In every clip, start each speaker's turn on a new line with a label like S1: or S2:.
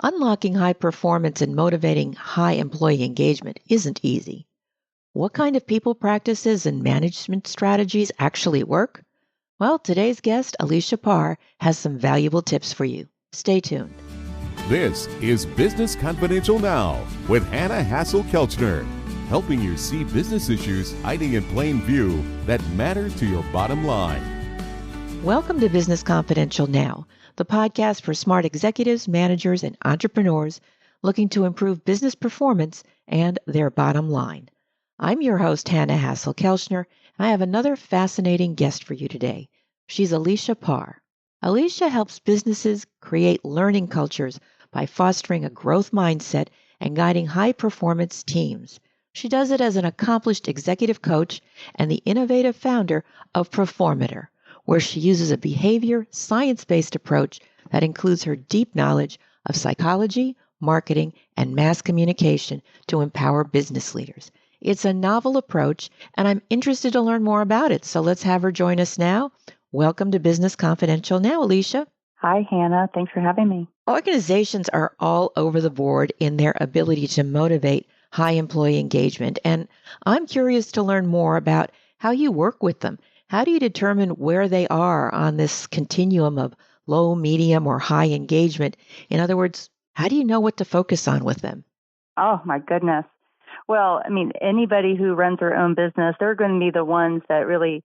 S1: Unlocking high performance and motivating high employee engagement isn't easy. What kind of people practices and management strategies actually work? Well, today's guest, Alicia Parr, has some valuable tips for you. Stay tuned.
S2: This is Business Confidential Now with Hannah Hasl-Kelchner, helping you see business issues hiding in plain view that matter to your bottom line.
S1: Welcome to Business Confidential Now, the podcast for smart executives, managers, and entrepreneurs looking to improve business performance and their bottom line. I'm your host, Hannah Hasl-Kelchner, and I have another fascinating guest for you today. She's Alicia Parr. Alicia helps businesses create learning cultures by fostering a growth mindset and guiding high-performance teams. She does it as an accomplished executive coach and the innovative founder of Performentor, where she uses a behavior science-based approach that includes her deep knowledge of psychology, marketing, and mass communication to empower business leaders. It's a novel approach, and I'm interested to learn more about it. So let's have her join us now. Welcome to Business Confidential Now, Alicia.
S3: Hi, Hannah. Thanks for having me.
S1: Organizations are all over the board in their ability to motivate high employee engagement, and I'm curious to learn more about how you work with them. How do you determine where they are on this continuum of low, medium, or high engagement? In other words, how do you know what to focus on with them?
S3: Oh, my goodness. Well, anybody who runs their own business, they're going to be the ones that really,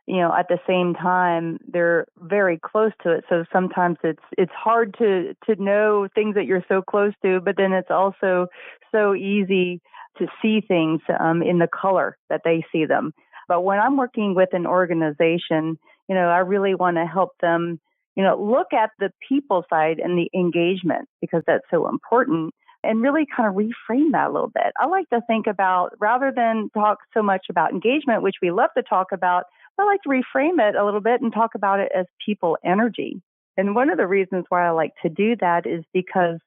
S3: at the same time, they're very close to it. So sometimes it's hard to know things that you're so close to, but then it's also so easy to see things in the color that they see them. But when I'm working with an organization, I really want to help them, look at the people side and the engagement, because that's so important, and really kind of reframe that a little bit. I like to think about, rather than talk so much about engagement, which we love to talk about, I like to reframe it a little bit and talk about it as people energy. And one of the reasons why I like to do that is because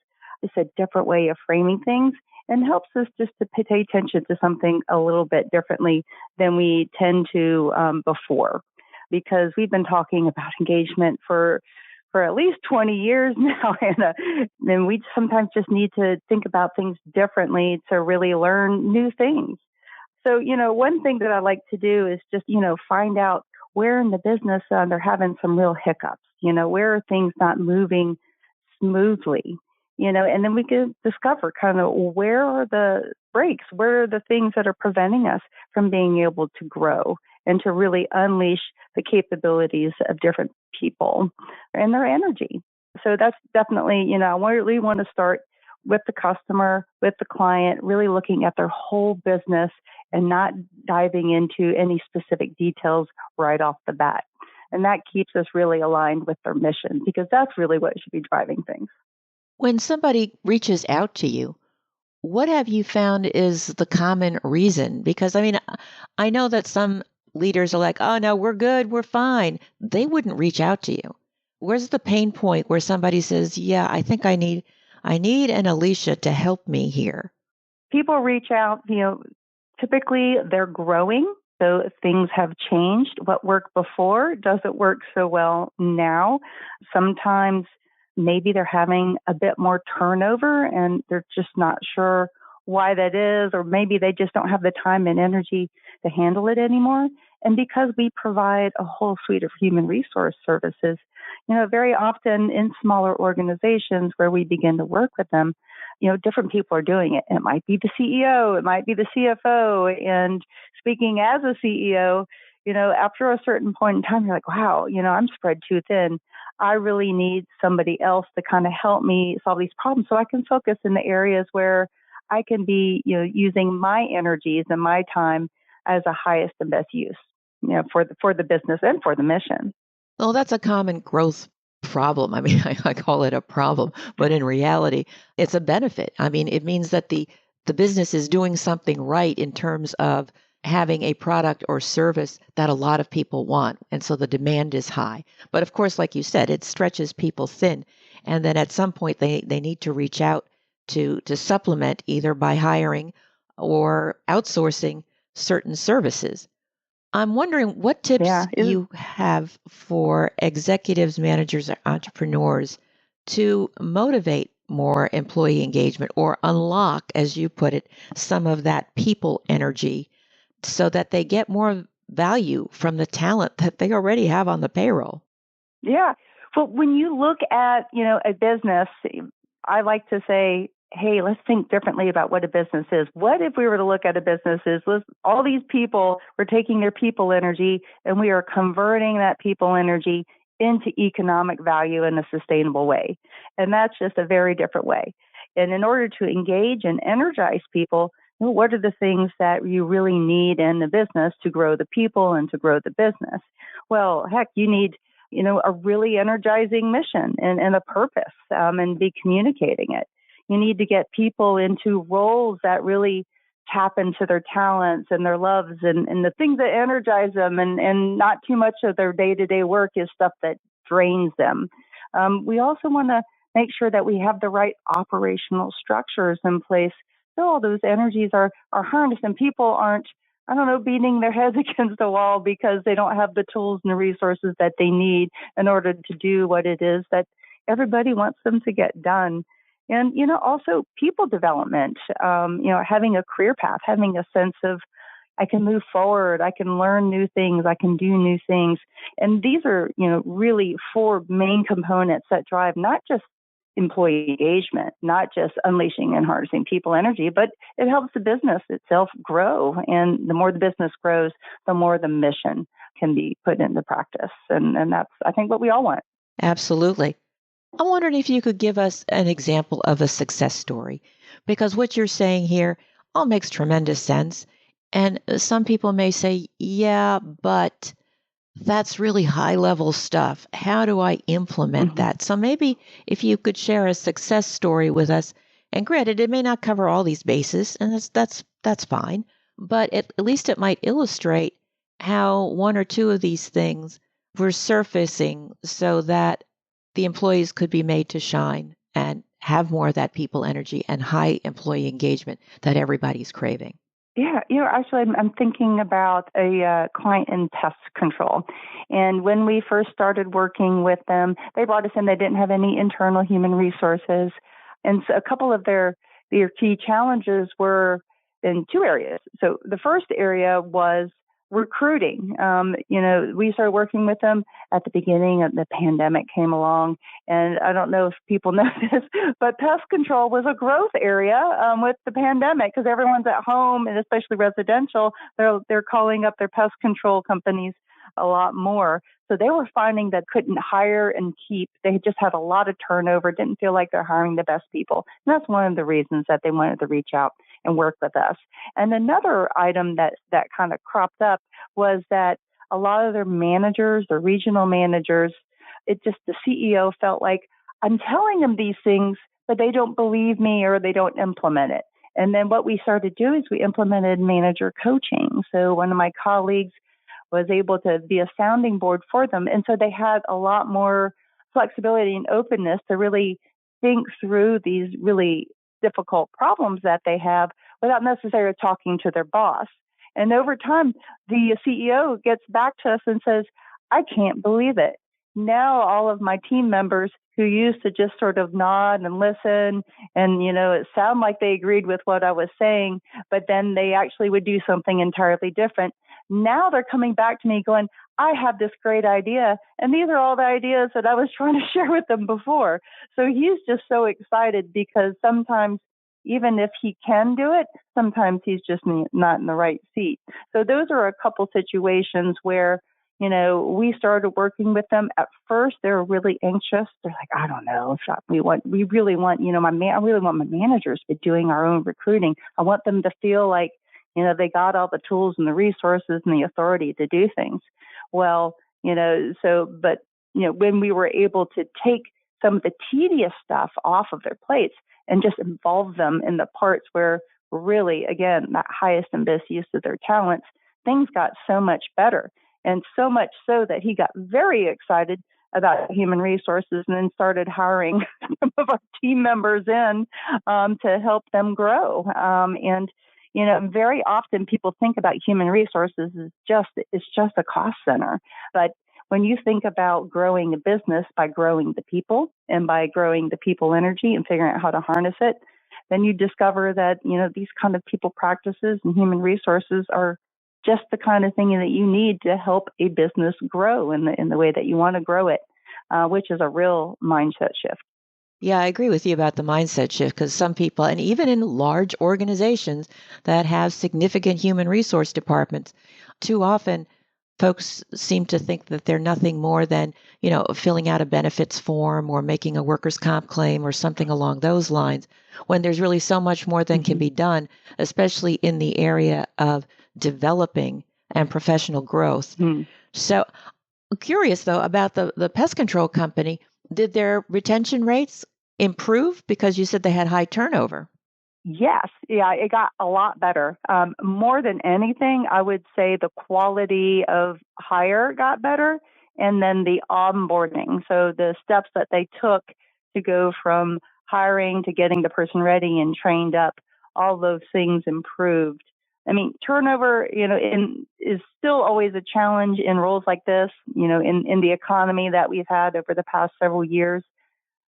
S3: it's a different way of framing things and helps us just to pay attention to something a little bit differently than we tend to before. Because we've been talking about engagement for at least 20 years now, and we sometimes just need to think about things differently to really learn new things. So, one thing that I like to do is just, find out where in the business they're having some real hiccups, where are things not moving smoothly, and then we can discover kind of where are the breaks, where are the things that are preventing us from being able to grow and to really unleash the capabilities of different people and their energy. So that's definitely, I really want to start with the customer, with the client, really looking at their whole business and not diving into any specific details right off the bat. And that keeps us really aligned with their mission, because that's really what should be driving things.
S1: When somebody reaches out to you, what have you found is the common reason? Because, I know that some leaders are like, oh, no, we're good, we're fine. They wouldn't reach out to you. Where's the pain point where somebody says, yeah, I think I need an Alicia to help me here?
S3: People reach out, typically they're growing. So things have changed. What worked before doesn't work so well now. Sometimes maybe they're having a bit more turnover and they're just not sure why that is, or maybe they just don't have the time and energy to handle it anymore. And because we provide a whole suite of human resource services, very often in smaller organizations where we begin to work with them, different people are doing it. It might be the CEO, it might be the CFO. And speaking as a CEO, after a certain point in time, you're like, wow, I'm spread too thin. I really need somebody else to kind of help me solve these problems so I can focus in the areas where I can be, using my energies and my time as a highest and best use, for the business and for the mission.
S1: Well, that's a common growth problem. I call it a problem, but in reality, it's a benefit. It means that the business is doing something right in terms of having a product or service that a lot of people want. And so the demand is high. But of course, like you said, it stretches people thin. And then at some point, they need to reach out to supplement either by hiring or outsourcing certain services. I'm wondering what tips you have for executives, managers, or entrepreneurs to motivate more employee engagement or unlock, as you put it, some of that people energy so that they get more value from the talent that they already have on the payroll.
S3: Yeah. Well, when you look at, a business, I like to say, hey, let's think differently about what a business is. What if we were to look at a business as all these people, we're taking their people energy and we are converting that people energy into economic value in a sustainable way. And that's just a very different way. And in order to engage and energize people, what are the things that you really need in the business to grow the people and to grow the business? Well, heck, you need a really energizing mission and a purpose, and be communicating it. You need to get people into roles that really tap into their talents and their loves and the things that energize them, and not too much of their day-to-day work is stuff that drains them. We also want to make sure that we have the right operational structures in place so all those energies are harnessed and people aren't, beating their heads against the wall because they don't have the tools and the resources that they need in order to do what it is that everybody wants them to get done. And, also people development, having a career path, having a sense of I can move forward, I can learn new things, I can do new things. And these are, really four main components that drive not just employee engagement, not just unleashing and harnessing people energy, but it helps the business itself grow. And the more the business grows, the more the mission can be put into practice. And that's, I think, what we all want.
S1: Absolutely. I'm wondering if you could give us an example of a success story, because what you're saying here all makes tremendous sense. And some people may say, yeah, but that's really high level stuff. How do I implement that? So maybe if you could share a success story with us, and granted, it may not cover all these bases, and that's fine, but at least it might illustrate how one or two of these things were surfacing so that the employees could be made to shine and have more of that people energy and high employee engagement that everybody's craving.
S3: Yeah, actually, I'm thinking about a client in pest control. And when we first started working with them, they brought us in. They didn't have any internal human resources. And so a couple of their key challenges were in two areas. So the first area was recruiting. We started working with them at the beginning of the pandemic came along. And I don't know if people know this, but pest control was a growth area with the pandemic because everyone's at home, and especially residential, they're calling up their pest control companies a lot more. So they were finding that couldn't hire and keep. They just had a lot of turnover, didn't feel like they're hiring the best people. And that's one of the reasons that they wanted to reach out and work with us. And another item that kind of cropped up was that a lot of their managers, their regional managers, the CEO felt like, I'm telling them these things, but they don't believe me or they don't implement it. And then what we started to do is we implemented manager coaching. So one of my colleagues was able to be a sounding board for them. And so they had a lot more flexibility and openness to really think through these really difficult problems that they have without necessarily talking to their boss. And over time, the CEO gets back to us and says, I can't believe it. Now all of my team members who used to just sort of nod and listen and, it sounded like they agreed with what I was saying, but then they actually would do something entirely different. Now they're coming back to me going, I have this great idea. And these are all the ideas that I was trying to share with them before. So he's just so excited because sometimes even if he can do it, sometimes he's just not in the right seat. So those are a couple situations where, we started working with them. At first, they were really anxious. They're like, I don't know. We really want, I really want my managers to be doing our own recruiting. I want them to feel like, they got all the tools and the resources and the authority to do things. Well, when we were able to take some of the tedious stuff off of their plates and just involve them in the parts where really, again, that highest and best use of their talents, things got so much better. And so much so that he got very excited about human resources and then started hiring some of our team members in to help them grow. Very often people think about human resources as it's just a cost center. But when you think about growing a business by growing the people and by growing the people energy and figuring out how to harness it, then you discover that, these kind of people practices and human resources are just the kind of thing that you need to help a business grow in the way that you want to grow it, which is a real mindset shift.
S1: Yeah, I agree with you about the mindset shift because some people, and even in large organizations that have significant human resource departments, too often folks seem to think that they're nothing more than, filling out a benefits form or making a workers' comp claim or something along those lines, when there's really so much more than can be done, especially in the area of developing and professional growth. So I'm curious, though, about the pest control company. Did their retention rates improve because you said they had high turnover?
S3: Yes. Yeah, it got a lot better. More than anything, I would say the quality of hire got better and then the onboarding. So the steps that they took to go from hiring to getting the person ready and trained up, all those things improved. I mean, turnover, is still always a challenge in roles like this, in the economy that we've had over the past several years.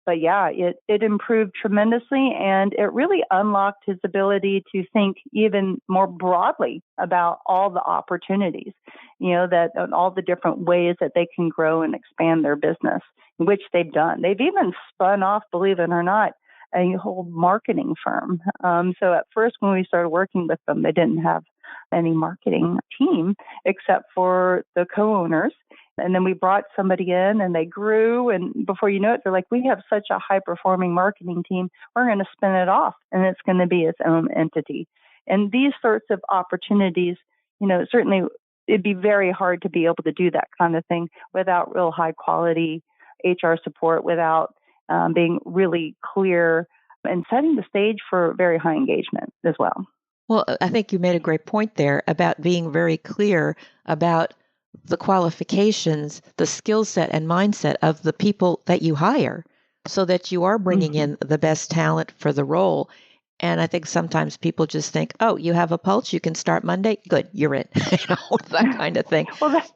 S3: But yeah, it improved tremendously, and it really unlocked his ability to think even more broadly about all the opportunities, that all the different ways that they can grow and expand their business, which they've done. They've even spun off, believe it or not, a whole marketing firm. So at first, when we started working with them, they didn't have any marketing team except for the co-owners. And then we brought somebody in and they grew. And before you know it, they're like, we have such a high performing marketing team. We're going to spin it off and it's going to be its own entity. And these sorts of opportunities, certainly it'd be very hard to be able to do that kind of thing without real high quality HR support, without being really clear and setting the stage for very high engagement as well.
S1: Well, I think you made a great point there about being very clear about the qualifications, the skill set and mindset of the people that you hire so that you are bringing in the best talent for the role. And I think sometimes people just think, oh, you have a pulse, you can start Monday. Good, you're in, that kind of thing.
S3: Well, that's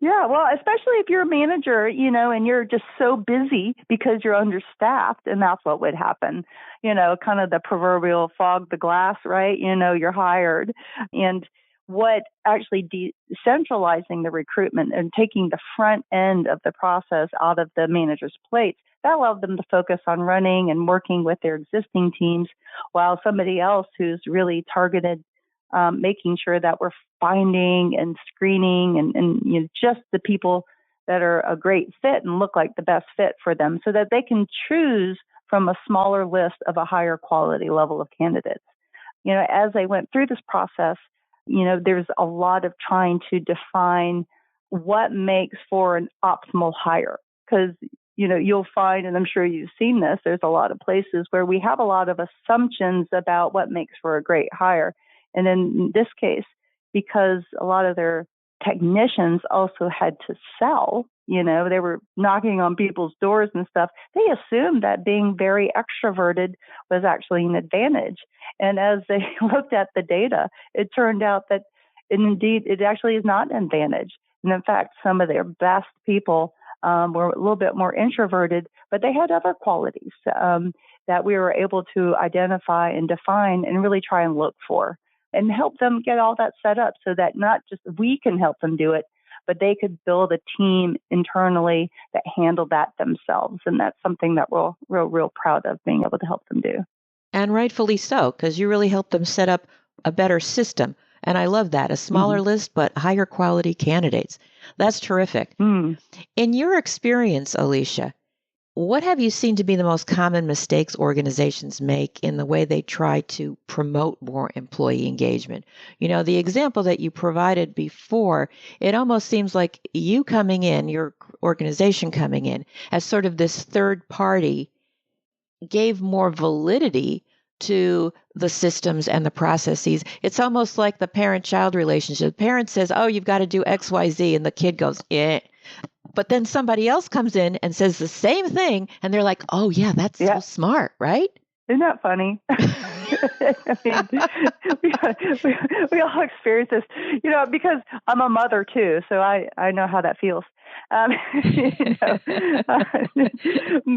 S3: yeah. Well, especially if you're a manager, and you're just so busy because you're understaffed, and that's what would happen. Kind of the proverbial fog the glass, right? You're hired. And what actually decentralizing the recruitment and taking the front end of the process out of the manager's plates, that allowed them to focus on running and working with their existing teams, while somebody else who's really targeted making sure that we're finding and screening and just the people that are a great fit and look like the best fit for them, so that they can choose from a smaller list of a higher quality level of candidates. As I went through this process, there's a lot of trying to define what makes for an optimal hire. Because, you'll find, and I'm sure you've seen this, there's a lot of places where we have a lot of assumptions about what makes for a great hire. And in this case, because a lot of their technicians also had to sell, they were knocking on people's doors and stuff, they assumed that being very extroverted was actually an advantage. And as they looked at the data, it turned out that indeed it actually is not an advantage. And in fact, some of their best people were a little bit more introverted, but they had other qualities that we were able to identify and define and really try and look for and help them get all that set up so that not just we can help them do it, but they could build a team internally that handled that themselves. And that's something that we're real proud of being able to help them do.
S1: And rightfully so, because you really helped them set up a better system. And I love that, a smaller list, but higher quality candidates. That's terrific. In your experience, Alicia, what have you seen to be the most common mistakes organizations make in the way they try to promote more employee engagement? The example that you provided before, it almost seems like you coming in, your organization coming in, as sort of this third party gave more validity to the systems and the processes. It's almost like the parent-child relationship. The parent says, oh, you've got to do X, Y, Z, and the kid goes, eh. But then somebody else comes in and says the same thing, and they're like, oh, yeah, that's so smart, right?
S3: Isn't that funny? I mean, we all experience this, because I'm a mother too, so I know how that feels. You know,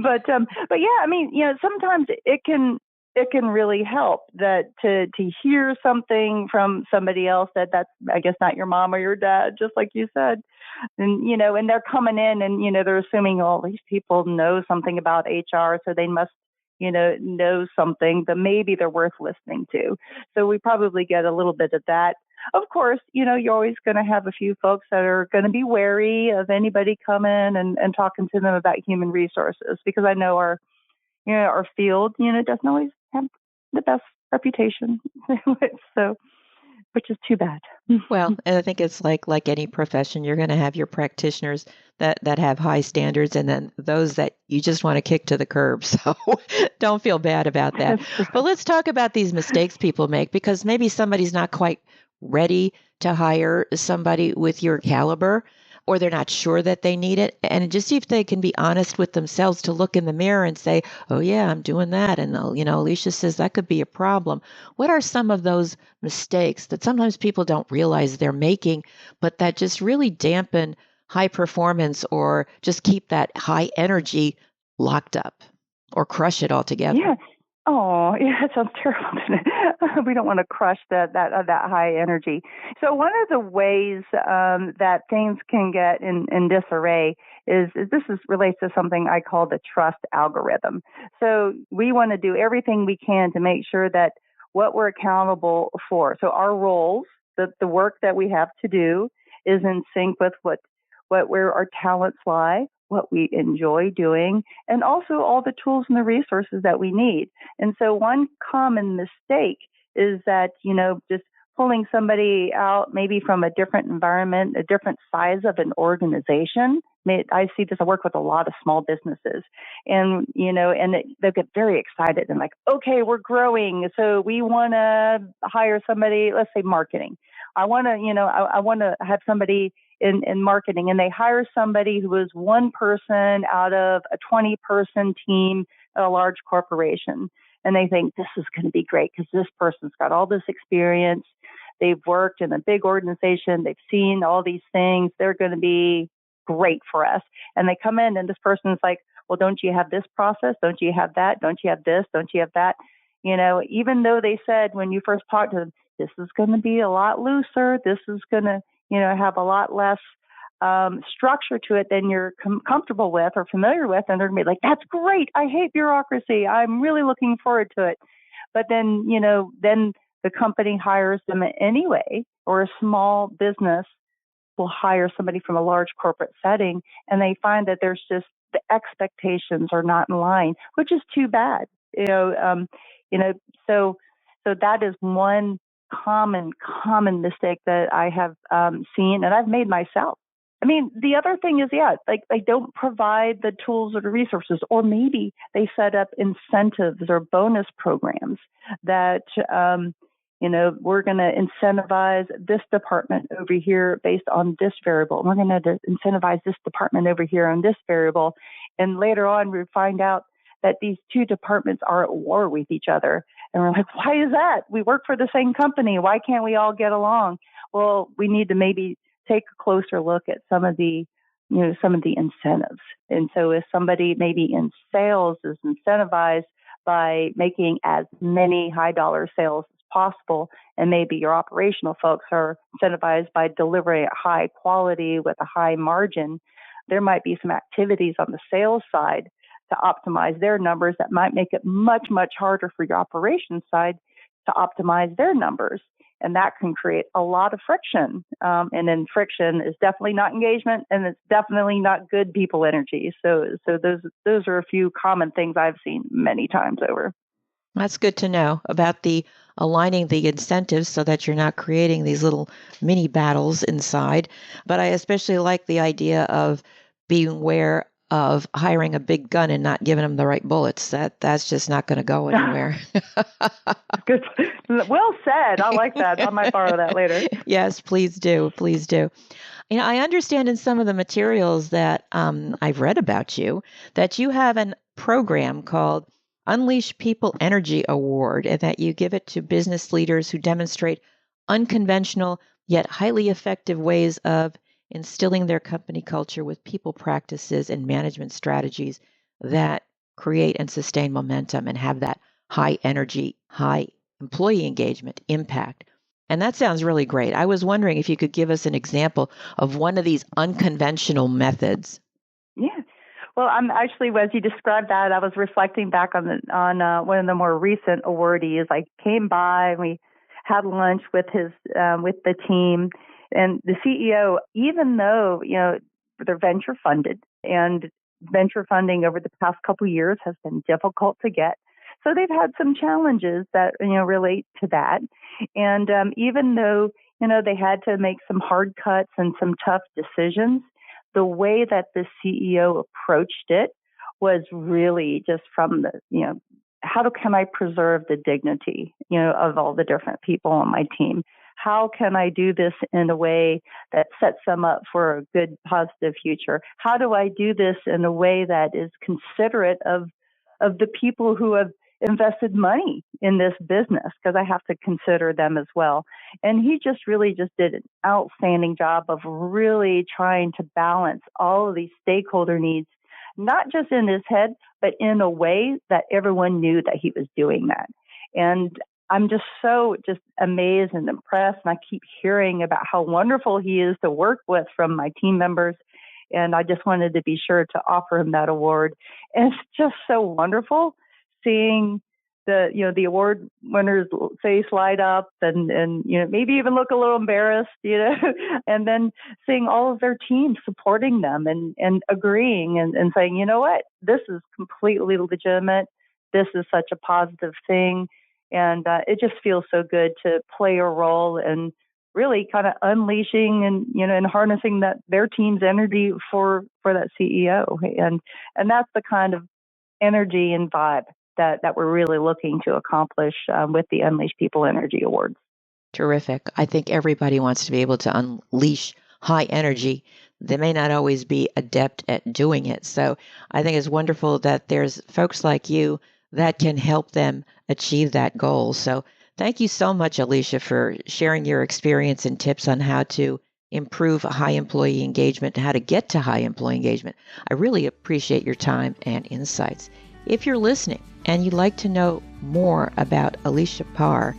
S3: but yeah, I mean, sometimes it can really help that to hear something from somebody else that's, I guess, not your mom or your dad, just like you said. And they're coming in and, they're assuming all these people know something about HR, so they must, know something that maybe they're worth listening to. So we probably get a little bit of that. Of course, you're always going to have a few folks that are going to be wary of anybody coming and talking to them about human resources, because I know our field, doesn't always have the best reputation. So, which is too bad.
S1: Well, and I think it's like any profession, you're going to have your practitioners that have high standards, and then those that you just want to kick to the curb. So don't feel bad about that. But let's talk about these mistakes people make, because maybe somebody's not quite ready to hire somebody with your caliber, or they're not sure that they need it. And just see if they can be honest with themselves to look in the mirror and say, oh, yeah, I'm doing that. And, Alicia says that could be a problem. What are some of those mistakes that sometimes people don't realize they're making, but that just really dampen high performance or just keep that high energy locked up or crush it altogether?
S3: Yeah. Oh, yeah, that sounds terrible. We don't want to crush that high energy. So one of the ways that things can get in disarray is relates to something I call the trust algorithm. So we want to do everything we can to make sure that what we're accountable for, so our roles, the work that we have to do, is in sync with where our talents lie, what we enjoy doing, and also all the tools and the resources that we need. And so one common mistake is that, just pulling somebody out maybe from a different environment, a different size of an organization. I see this, I work with a lot of small businesses, and, they get very excited and like, okay, we're growing, so we want to hire somebody, let's say marketing. I want to have somebody in marketing, and they hire somebody who is one person out of a 20-person team at a large corporation. And they think this is going to be great because this person's got all this experience. They've worked in a big organization. They've seen all these things. They're going to be great for us. And they come in and this person's like, well, don't you have this process? Don't you have that? Don't you have this? Don't you have that? Even though they said when you first talked to them, this is going to be a lot looser. This is going to, have a lot less structure to it than you're comfortable with or familiar with. And they're going to be like, that's great. I hate bureaucracy. I'm really looking forward to it. But then, then the company hires them anyway, or a small business will hire somebody from a large corporate setting, and they find that there's just the expectations are not in line, which is too bad. So that is one common mistake that I have seen, and I've made myself. I mean, the other thing is, like they don't provide the tools or the resources, or maybe they set up incentives or bonus programs that, we're going to incentivize this department over here based on this variable. We're going to incentivize this department over here on this variable. And later on, we find out that these two departments are at war with each other. And we're like, why is that? We work for the same company. Why can't we all get along? Well, we need to maybe take a closer look at some of the incentives. And so if somebody maybe in sales is incentivized by making as many high dollar sales as possible, and maybe your operational folks are incentivized by delivering at high quality with a high margin, there might be some activities on the sales side to optimize their numbers that might make it much, much harder for your operations side to optimize their numbers. And that can create a lot of friction. And then friction is definitely not engagement, and it's definitely not good people energy. So those are a few common things I've seen many times over.
S1: That's good to know about the aligning the incentives so that you're not creating these little mini battles inside. But I especially like the idea of being aware of hiring a big gun and not giving them the right bullets. That's just not going to go anywhere.
S3: Good. Well said. I like that. I might borrow that later.
S1: Yes, please do. Please do. I understand in some of the materials that I've read about you that you have a program called Unleash People Energy Award, and that you give it to business leaders who demonstrate unconventional yet highly effective ways of instilling their company culture with people practices and management strategies that create and sustain momentum and have that high energy, high employee engagement impact. And that sounds really great. I was wondering if you could give us an example of one of these unconventional methods.
S3: Yeah. Well, I'm actually, as you described that, I was reflecting back on one of the more recent awardees. I came by and we had lunch with the team, and the CEO, even though they're venture funded, and venture funding over the past couple of years has been difficult to get, so they've had some challenges that relate to that, and even though they had to make some hard cuts and some tough decisions, the way that the CEO approached it was really just from the, how can I preserve the dignity, of all the different people on my team? How can I do this in a way that sets them up for a good, positive future? How do I do this in a way that is considerate of the people who have invested money in this business, because I have to consider them as well. And he really did an outstanding job of really trying to balance all of these stakeholder needs, not just in his head, but in a way that everyone knew that he was doing that. And I'm just amazed and impressed. And I keep hearing about how wonderful he is to work with from my team members. And I just wanted to be sure to offer him that award. And it's just so wonderful seeing the award winner's face light up and maybe even look a little embarrassed, and then seeing all of their teams supporting them and agreeing and saying, you know what, this is completely legitimate. This is such a positive thing. And it just feels so good to play a role and really kind of unleashing and harnessing their team's energy for that CEO. And that's the kind of energy and vibe that we're really looking to accomplish with the Unleash People Energy Awards.
S1: Terrific. I think everybody wants to be able to unleash high energy. They may not always be adept at doing it. So I think it's wonderful that there's folks like you that can help them achieve that goal. So thank you so much, Alicia, for sharing your experience and tips on how to improve high employee engagement and how to get to high employee engagement. I really appreciate your time and insights. If you're listening and you'd like to know more about Alicia Parr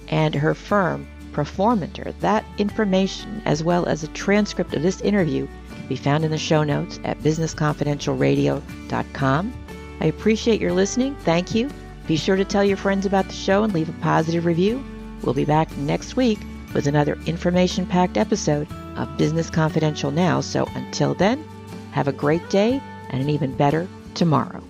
S1: and her firm, Performentor, that information, as well as a transcript of this interview, can be found in the show notes at businessconfidentialradio.com. I appreciate your listening. Thank you. Be sure to tell your friends about the show and leave a positive review. We'll be back next week with another information-packed episode of Business Confidential Now. So until then, have a great day and an even better tomorrow.